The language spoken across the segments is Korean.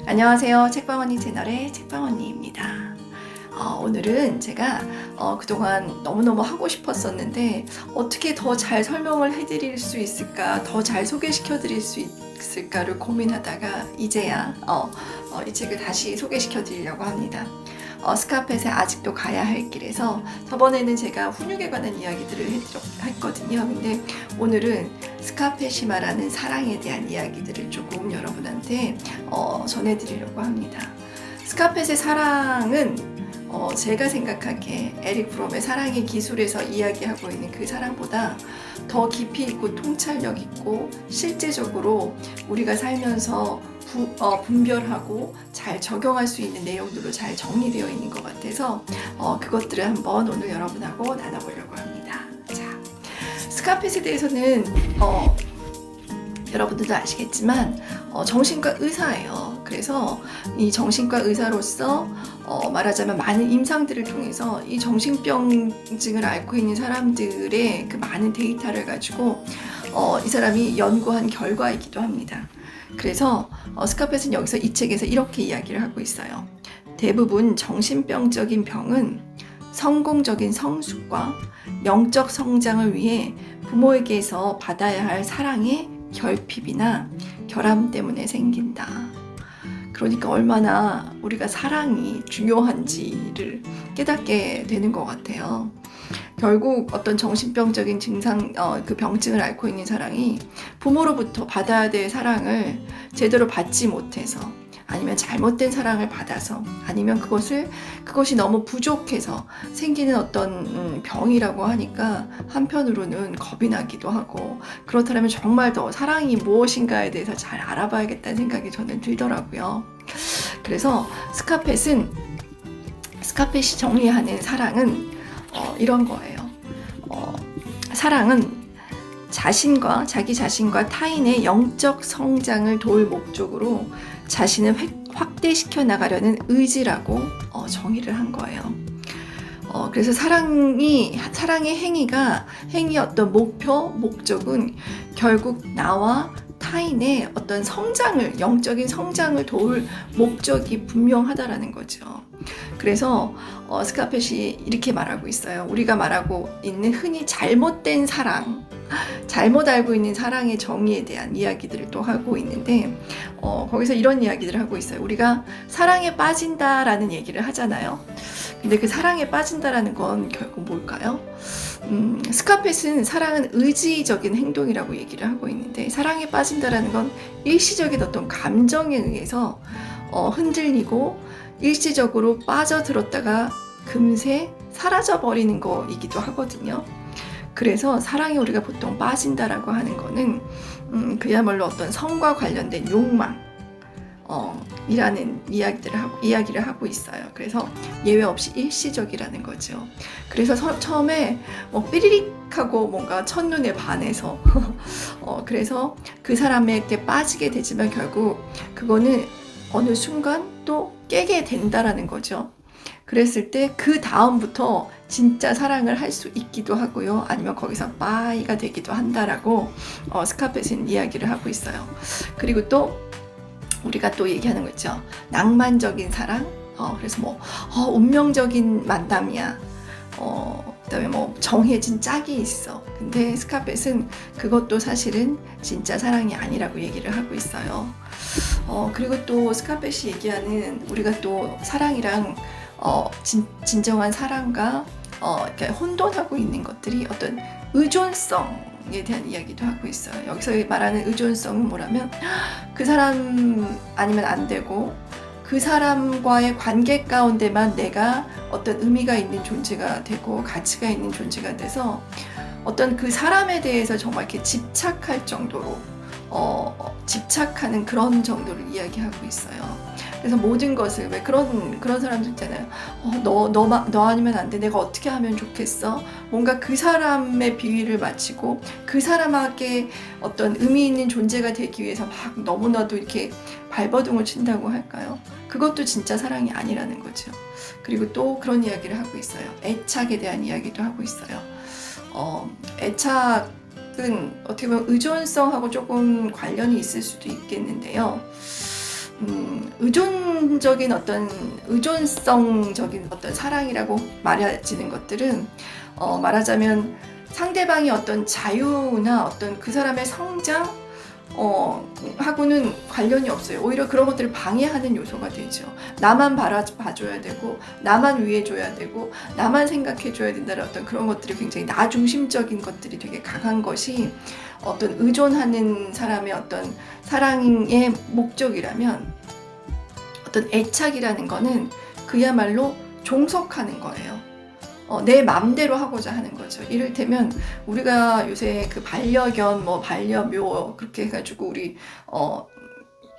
안녕하세요. 책방언니 채널의 책방언니입니다. 오늘은 제가 그동안 너무너무 하고 싶었었는데 어떻게 더 잘 설명을 해드릴 수 있을까, 더 잘 소개시켜 드릴 수 있을까를 고민하다가 이제야 이 책을 다시 소개시켜 드리려고 합니다. 스카펫의 아직도 가야 할 길에서 저번에는 제가 훈육에 관한 이야기들을 했거든요. 근데 오늘은 스카펫이 말하는 사랑에 대한 이야기들을 조금 여러분한테 전해드리려고 합니다. 스카펫의 사랑은 제가 생각하기에 에릭 프롬의 사랑의 기술에서 이야기하고 있는 그 사랑보다 더 깊이 있고 통찰력 있고 실제적으로 우리가 살면서 분별하고 잘 적용할 수 있는 내용들로 잘 정리되어 있는 것 같아서 그것들을 한번 오늘 여러분하고 나눠보려고 합니다. 자, 스카펫에 대해서는 여러분들도 아시겠지만 정신과 의사예요. 그래서 이 정신과 의사로서 말하자면 많은 임상들을 통해서 이 정신병증을 앓고 있는 사람들의 그 많은 데이터를 가지고 이 사람이 연구한 결과이기도 합니다. 그래서 스카펫은 여기서 이 책에서 이렇게 이야기를 하고 있어요. 대부분 정신병적인 병은 성공적인 성숙과 영적 성장을 위해 부모에게서 받아야 할 사랑의 결핍이나 결함 때문에 생긴다. 그러니까 얼마나 우리가 사랑이 중요한지를 깨닫게 되는 것 같아요. 결국 어떤 정신병적인 증상, 그 병증을 앓고 있는 사람이 부모로부터 받아야 될 사랑을 제대로 받지 못해서, 아니면 잘못된 사랑을 받아서, 아니면 그것이 너무 부족해서 생기는 어떤 병이라고 하니까 한편으로는 겁이 나기도 하고, 그렇다면 정말 더 사랑이 무엇인가에 대해서 잘 알아봐야겠다는 생각이 저는 들더라고요. 그래서 스카펫이 정리하는 사랑은 이런 거예요. 사랑은 자기 자신과 타인의 영적 성장을 도울 목적으로 자신을 확대시켜 나가려는 의지라고 정의를 한 거예요. 그래서 사랑의 행위의 어떤 목적은 결국 나와 타인의 어떤 영적인 성장을 도울 목적이 분명하다라는 거죠. 그래서 스카펫이 이렇게 말하고 있어요. 우리가 말하고 있는 흔히 잘못된 사랑, 잘못 알고 있는 사랑의 정의에 대한 이야기들을 또 하고 있는데 거기서 이런 이야기들을 하고 있어요. 우리가 사랑에 빠진다라는 얘기를 하잖아요. 근데 그 사랑에 빠진다라는 건 결국 뭘까요? 스카펫은 사랑은 의지적인 행동이라고 얘기를 하고 있는데, 사랑에 빠진다라는 건 일시적인 어떤 감정에 의해서 흔들리고 일시적으로 빠져들었다가 금세 사라져버리는 거이기도 하거든요. 그래서 사랑에 우리가 보통 빠진다라고 하는 거는 그야말로 어떤 성과 관련된 욕망 이라는 이야기를 하고 있어요. 그래서 예외 없이 일시적이라는 거죠. 그래서 처음에 삐리릭하고 뭔가 첫눈에 반해서 그래서 그 사람에게 빠지게 되지만 결국 그거는 어느 순간 또 깨게 된다라는 거죠. 그랬을 때 그 다음부터 진짜 사랑을 할 수 있기도 하고요. 아니면 거기서 빠이가 되기도 한다라고 스카펫은 이야기를 하고 있어요. 그리고 또 우리가 또 얘기하는 거 있죠. 낭만적인 사랑, 그래서 운명적인 만남이야. 그다음에 정해진 짝이 있어. 근데 스카펫은 그것도 사실은 진짜 사랑이 아니라고 얘기를 하고 있어요. 그리고 또 스카펫이 얘기하는 우리가 또 사랑이랑 진정한 사랑과 이렇게 혼돈하고 있는 것들이 어떤 의존성에 대한 이야기도 하고 있어요. 여기서 말하는 의존성은 뭐라면 그 사람 아니면 안 되고 그 사람과의 관계 가운데만 내가 어떤 의미가 있는 존재가 되고 가치가 있는 존재가 돼서 어떤 그 사람에 대해서 정말 이렇게 집착할 정도로 집착하는 그런 정도를 이야기하고 있어요. 그래서 모든 것을 왜 그런 사람들 있잖아요. 너 아니면 안 돼. 내가 어떻게 하면 좋겠어? 뭔가 그 사람의 비위를 맞추고 그 사람에게 어떤 의미 있는 존재가 되기 위해서 막 너무나도 이렇게 발버둥을 친다고 할까요? 그것도 진짜 사랑이 아니라는 거죠. 그리고 또 그런 이야기를 하고 있어요. 애착에 대한 이야기도 하고 있어요. 애착은 어떻게 보면 의존성하고 조금 관련이 있을 수도 있겠는데요. 의존적인 의존성적인 어떤 사랑이라고 말해지는 것들은 말하자면 상대방의 어떤 자유나 어떤 그 사람의 성장 하고는 관련이 없어요. 오히려 그런 것들을 방해하는 요소가 되죠. 나만 봐줘야 되고, 나만 위해줘야 되고, 나만 생각해줘야 된다는 어떤 그런 것들이 굉장히 나 중심적인 것들이 되게 강한 것이 어떤 의존하는 사람의 어떤 사랑의 목적이라면, 어떤 애착이라는 거는 그야말로 종속하는 거예요. 내 맘대로 하고자 하는 거죠. 이를테면 우리가 요새 그 반려견, 반려묘 그렇게 해가지고 우리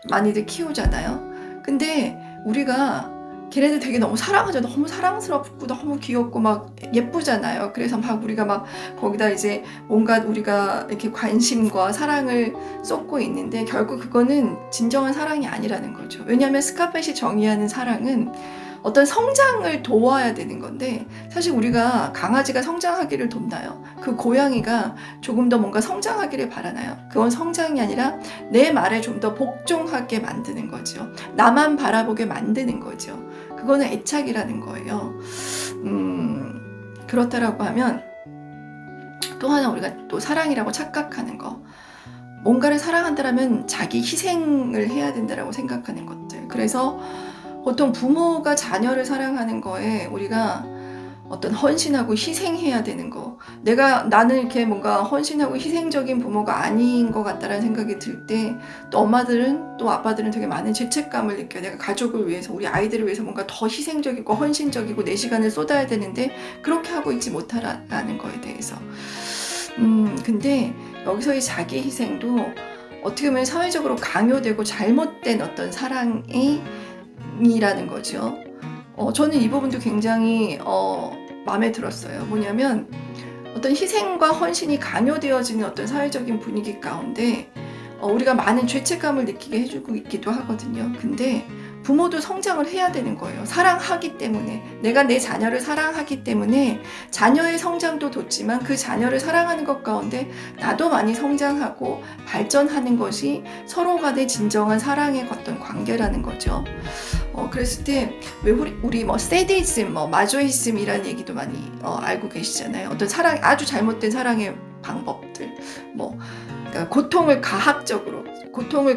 많이들 키우잖아요. 근데 우리가 걔네들 되게 너무 사랑하죠. 너무 사랑스럽고 너무 귀엽고 막 예쁘잖아요. 그래서 막 우리가 막 거기다 이제 뭔가 우리가 이렇게 관심과 사랑을 쏟고 있는데 결국 그거는 진정한 사랑이 아니라는 거죠. 왜냐하면 스카펫이 정의하는 사랑은 어떤 성장을 도와야 되는 건데, 사실 우리가 강아지가 성장하기를 돕나요? 그 고양이가 조금 더 뭔가 성장하기를 바라나요? 그건 성장이 아니라 내 말에 좀 더 복종하게 만드는 거죠. 나만 바라보게 만드는 거죠. 그거는 애착이라는 거예요. 그렇다라고 하면 또 하나 우리가 또 사랑이라고 착각하는 거, 뭔가를 사랑한다면 자기 희생을 해야 된다라고 생각하는 것들. 그래서 보통 부모가 자녀를 사랑하는 거에 우리가 어떤 헌신하고 희생해야 되는 거, 나는 이렇게 뭔가 헌신하고 희생적인 부모가 아닌 것 같다라는 생각이 들 때, 또 엄마들은 또 아빠들은 되게 많은 죄책감을 느껴요. 내가 가족을 위해서, 우리 아이들을 위해서 뭔가 더 희생적이고 헌신적이고 내 시간을 쏟아야 되는데 그렇게 하고 있지 못하라는 거에 대해서. 근데 여기서의 자기 희생도 어떻게 보면 사회적으로 강요되고 잘못된 어떤 사랑이라는 거죠. 저는 이 부분도 굉장히 마음에 들었어요. 뭐냐면 어떤 희생과 헌신이 강요되어지는 어떤 사회적인 분위기 가운데 우리가 많은 죄책감을 느끼게 해주고 있기도 하거든요. 근데 부모도 성장을 해야 되는 거예요. 사랑하기 때문에, 내가 내 자녀를 사랑하기 때문에 자녀의 성장도 돕지만 그 자녀를 사랑하는 것 가운데 나도 많이 성장하고 발전하는 것이 서로 간의 진정한 사랑의 어떤 관계라는 거죠. 그랬을 때 왜 우리 세디즘, 마조이즘이라는 얘기도 많이 알고 계시잖아요. 어떤 사랑, 아주 잘못된 사랑의 방법들, 그러니까 고통을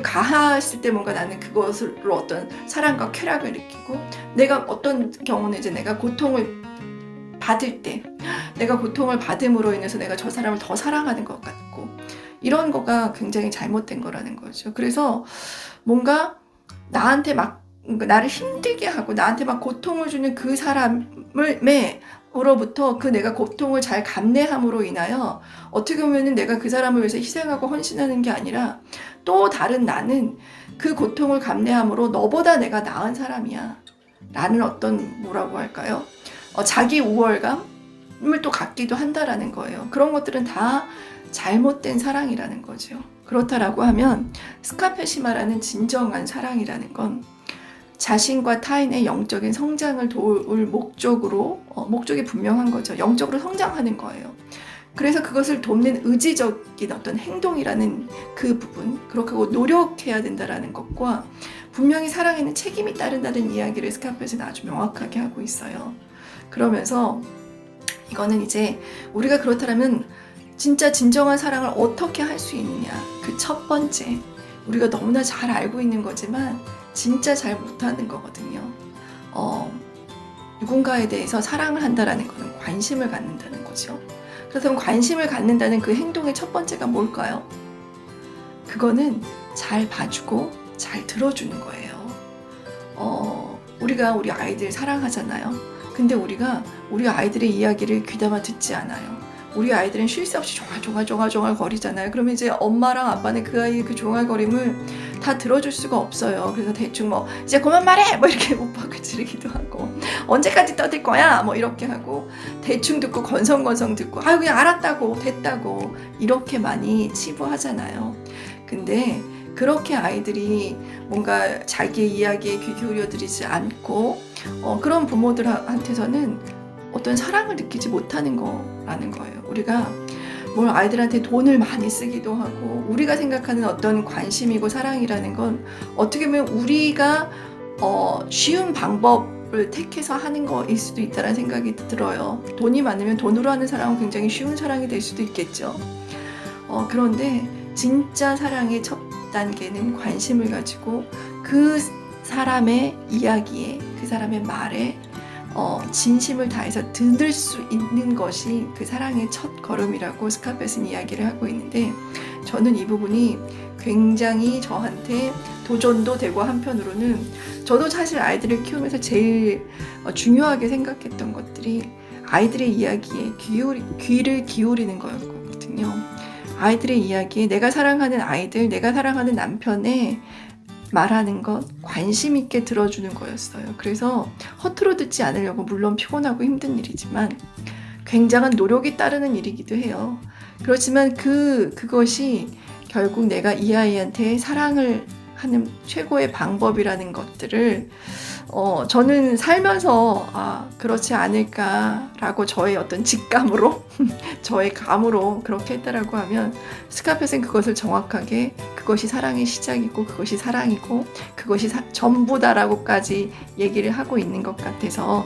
가했을 때 뭔가 나는 그것으로 어떤 사랑과 쾌락을 느끼고, 내가 어떤 경우는 이제 내가 고통을 받을 때 내가 고통을 받음으로 인해서 내가 저 사람을 더 사랑하는 것 같고, 이런 거가 굉장히 잘못된 거라는 거죠. 그래서 뭔가 나한테 막 나를 힘들게 하고 나한테 막 고통을 주는 그 사람으로부터 그 내가 고통을 잘 감내함으로 인하여 어떻게 보면은 내가 그 사람을 위해서 희생하고 헌신하는 게 아니라 또 다른 나는 그 고통을 감내함으로 너보다 내가 나은 사람이야 라는 어떤 뭐라고 할까요? 자기 우월감을 또 갖기도 한다라는 거예요. 그런 것들은 다 잘못된 사랑이라는 거죠. 그렇다라고 하면 스카펫이 말하는 진정한 사랑이라는 건 자신과 타인의 영적인 성장을 도울 목적이 분명한 거죠. 영적으로 성장하는 거예요. 그래서 그것을 돕는 의지적인 어떤 행동이라는 그 부분, 그렇게 하고 노력해야 된다라는 것과 분명히 사랑에는 책임이 따른다는 이야기를 스카펫은 아주 명확하게 하고 있어요. 그러면서 이거는 이제 우리가 그렇다면 진짜 진정한 사랑을 어떻게 할 수 있느냐, 그 첫 번째, 우리가 너무나 잘 알고 있는 거지만 진짜 잘 못하는 거거든요. 누군가에 대해서 사랑을 한다라는 것은 관심을 갖는다는 거죠. 그래서 관심을 갖는다는 그 행동의 첫 번째가 뭘까요? 그거는 잘 봐주고 잘 들어주는 거예요. 우리가 우리 아이들 사랑하잖아요. 근데 우리가 우리 아이들의 이야기를 귀담아 듣지 않아요. 우리 아이들은 쉴 새 없이 종알종알 거리잖아요. 그러면 이제 엄마랑 아빠는 그 아이의 그 종알거림을 다 들어줄 수가 없어요. 그래서 대충 이제 그만 말해! 이렇게 윽박을 지르기도 하고, 언제까지 떠들 거야? 이렇게 하고, 대충 듣고 건성건성 듣고, 아유, 그냥 알았다고, 됐다고, 이렇게 많이 치부하잖아요. 근데 그렇게 아이들이 뭔가 자기의 이야기에 귀 기울여드리지 않고, 그런 부모들한테서는 어떤 사랑을 느끼지 못하는 거라는 거예요. 우리가 뭘 아이들한테 돈을 많이 쓰기도 하고, 우리가 생각하는 어떤 관심이고 사랑이라는 건 어떻게 보면 우리가 쉬운 방법을 택해서 하는 거일 수도 있다는 생각이 들어요. 돈이 많으면 돈으로 하는 사랑은 굉장히 쉬운 사랑이 될 수도 있겠죠. 그런데 진짜 사랑의 첫 단계는 관심을 가지고 그 사람의 이야기에, 그 사람의 말에 진심을 다해서 들을 수 있는 것이 그 사랑의 첫 걸음이라고 스카펫은 이야기를 하고 있는데, 저는 이 부분이 굉장히 저한테 도전도 되고, 한편으로는 저도 사실 아이들을 키우면서 제일 중요하게 생각했던 것들이 아이들의 이야기에 귀를 기울이는 거였거든요. 아이들의 이야기에 내가 사랑하는 아이들, 내가 사랑하는 남편의 말하는 것 관심 있게 들어주는 거였어요. 그래서 허투루 듣지 않으려고, 물론 피곤하고 힘든 일이지만 굉장한 노력이 따르는 일이기도 해요. 그렇지만 그것이 결국 내가 이 아이한테 사랑을 하는 최고의 방법이라는 것들을 저는 살면서 그렇지 않을까라고 저의 어떤 직감으로 저의 감으로 그렇게 했다라고 하면, 스카펫은 그것을 정확하게 그것이 사랑의 시작이고 그것이 사랑이고 그것이 전부다라고까지 얘기를 하고 있는 것 같아서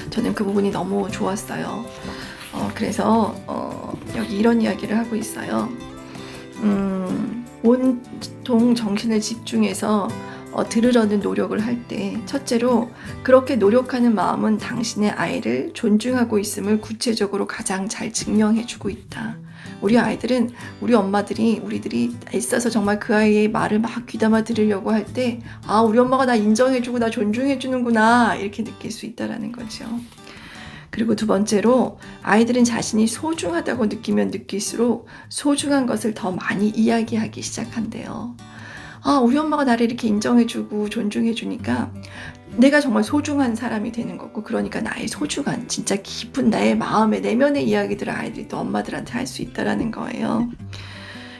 저는 그 부분이 너무 좋았어요. 그래서 여기 이런 이야기를 하고 있어요. 온통 정신을 집중해서 들으려는 노력을 할 때, 첫째로 그렇게 노력하는 마음은 당신의 아이를 존중하고 있음을 구체적으로 가장 잘 증명해주고 있다. 우리 아이들은 우리 엄마들이, 우리들이 애써서 정말 그 아이의 말을 막 귀담아 들으려고 할 때, 우리 엄마가 나 인정해주고 나 존중해주는구나, 이렇게 느낄 수 있다라는 거죠. 그리고 두 번째로, 아이들은 자신이 소중하다고 느끼면 느낄수록 소중한 것을 더 많이 이야기하기 시작한대요. 우리 엄마가 나를 이렇게 인정해주고 존중해주니까 내가 정말 소중한 사람이 되는 거고, 그러니까 나의 소중한, 진짜 깊은 나의 마음의 내면의 이야기들을 아이들이 또 엄마들한테 할 수 있다라는 거예요.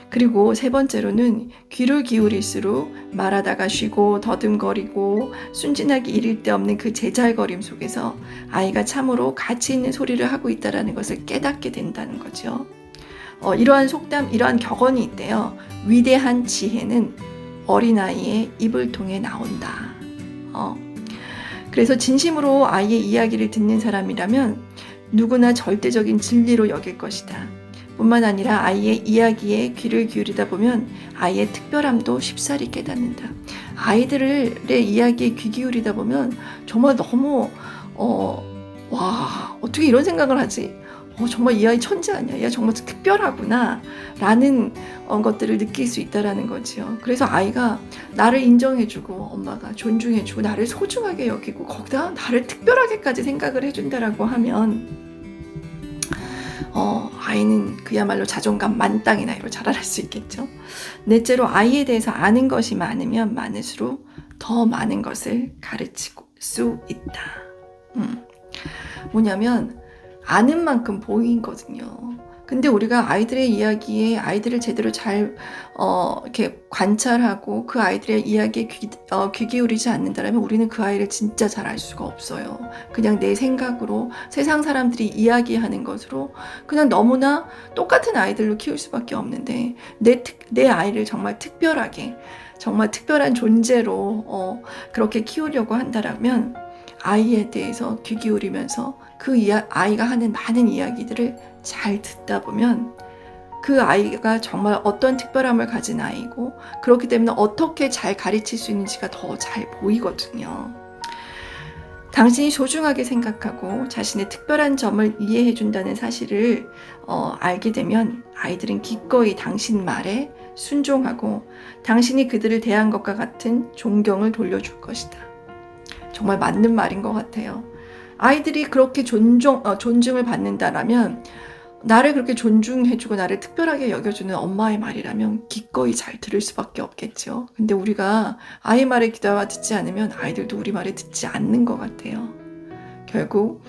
그리고 세 번째로는, 귀를 기울일수록 말하다가 쉬고 더듬거리고 순진하게 이를 데 없는 그 제잘거림 속에서 아이가 참으로 가치 있는 소리를 하고 있다는 것을 깨닫게 된다는 거죠. 이러한 속담, 이러한 격언이 있대요. 위대한 지혜는 어린아이의 입을 통해 나온다. 그래서 진심으로 아이의 이야기를 듣는 사람이라면 누구나 절대적인 진리로 여길 것이다. 뿐만 아니라 아이의 이야기에 귀를 기울이다 보면 아이의 특별함도 쉽사리 깨닫는다. 아이들의 이야기에 귀 기울이다 보면 정말 너무 어떻게 이런 생각을 하지? 정말 이 아이 천재 아니야? 얘 정말 특별하구나 라는 것들을 느낄 수 있다라는 거죠. 그래서 아이가 나를 인정해주고, 엄마가 존중해주고, 나를 소중하게 여기고, 거기다 나를 특별하게까지 생각을 해준다라고 하면 아이는 그야말로 자존감 만땅의 나이로 자라날 수 있겠죠. 넷째로, 아이에 대해서 아는 것이 많으면 많을수록 더 많은 것을 가르칠 수 있다. 뭐냐면 아는 만큼 보이거든요. 근데 우리가 아이들의 이야기에, 아이들을 제대로 잘 이렇게 관찰하고 그 아이들의 이야기에 귀 기울이지 않는다면 우리는 그 아이를 진짜 잘 알 수가 없어요. 그냥 내 생각으로, 세상 사람들이 이야기하는 것으로 그냥 너무나 똑같은 아이들로 키울 수밖에 없는데, 내 아이를 정말 특별하게, 정말 특별한 존재로 그렇게 키우려고 한다면 아이에 대해서 귀 기울이면서 그 아이가 하는 많은 이야기들을 잘 듣다 보면 그 아이가 정말 어떤 특별함을 가진 아이고, 그렇기 때문에 어떻게 잘 가르칠 수 있는지가 더 잘 보이거든요. 당신이 소중하게 생각하고 자신의 특별한 점을 이해해 준다는 사실을 알게 되면 아이들은 기꺼이 당신 말에 순종하고 당신이 그들을 대한 것과 같은 존경을 돌려줄 것이다. 정말 맞는 말인 것 같아요. 아이들이 그렇게 존중을 받는다라면, 나를 그렇게 존중해주고 나를 특별하게 여겨주는 엄마의 말이라면 기꺼이 잘 들을 수밖에 없겠죠. 근데 우리가 아이 말에 귀담아 듣지 않으면 아이들도 우리 말에 듣지 않는 것 같아요. 결국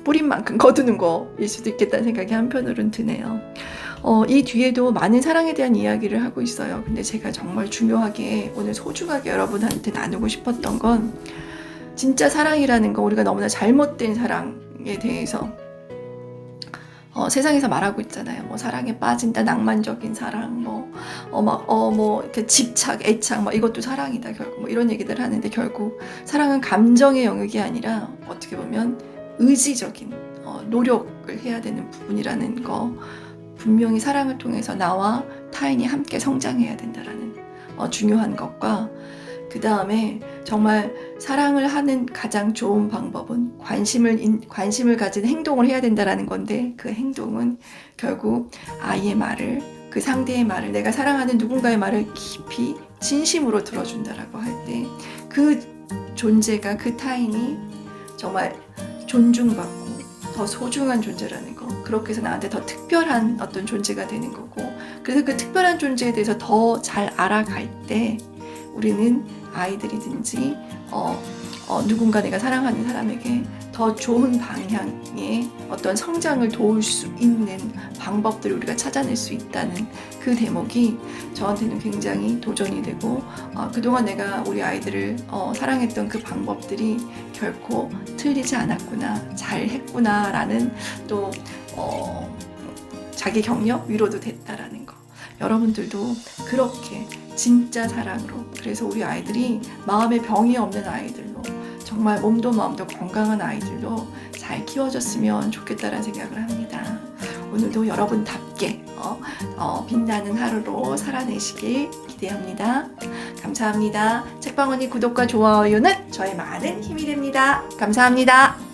뿌린 만큼 거두는 거일 수도 있겠다는 생각이 한편으로는 드네요. 이 뒤에도 많은 사랑에 대한 이야기를 하고 있어요. 근데 제가 정말 중요하게 오늘 소중하게 여러분한테 나누고 싶었던 건, 진짜 사랑이라는 거, 우리가 너무나 잘못된 사랑에 대해서 세상에서 말하고 있잖아요. 뭐 사랑에 빠진다, 낭만적인 사랑, 뭐 이렇게 집착, 애착, 뭐 이것도 사랑이다 결국 뭐 이런 얘기들 하는데 결국 사랑은 감정의 영역이 아니라 어떻게 보면 의지적인 노력을 해야 되는 부분이라는 거 분명히 사랑을 통해서 나와 타인이 함께 성장해야 된다라는 중요한 것과 그 다음에 정말 사랑을 하는 가장 좋은 방법은 관심을 가진 행동을 해야 된다라는 건데 그 행동은 결국 아이의 말을 그 상대의 말을 내가 사랑하는 누군가의 말을 깊이 진심으로 들어준다라고 할 때 그 존재가 그 타인이 정말 존중받고 더 소중한 존재라는 거 그렇게 해서 나한테 더 특별한 어떤 존재가 되는 거고 그래서 그 특별한 존재에 대해서 더 잘 알아갈 때 우리는 아이들이든지 누군가 내가 사랑하는 사람에게 더 좋은 방향의 어떤 성장을 도울 수 있는 방법들을 우리가 찾아낼 수 있다는 그 대목이 저한테는 굉장히 도전이 되고 그동안 내가 우리 아이들을 사랑했던 그 방법들이 결코 틀리지 않았구나 잘했구나 라는 또 자기 격려 위로도 됐다라는 거 여러분들도 그렇게 진짜 사랑으로 그래서 우리 아이들이 마음에 병이 없는 아이들로 정말 몸도 마음도 건강한 아이들로 잘 키워졌으면 좋겠다는 생각을 합니다. 오늘도 여러분답게 빛나는 하루로 살아내시길 기대합니다. 감사합니다. 책방언니 구독과 좋아요는 저의 많은 힘이 됩니다. 감사합니다.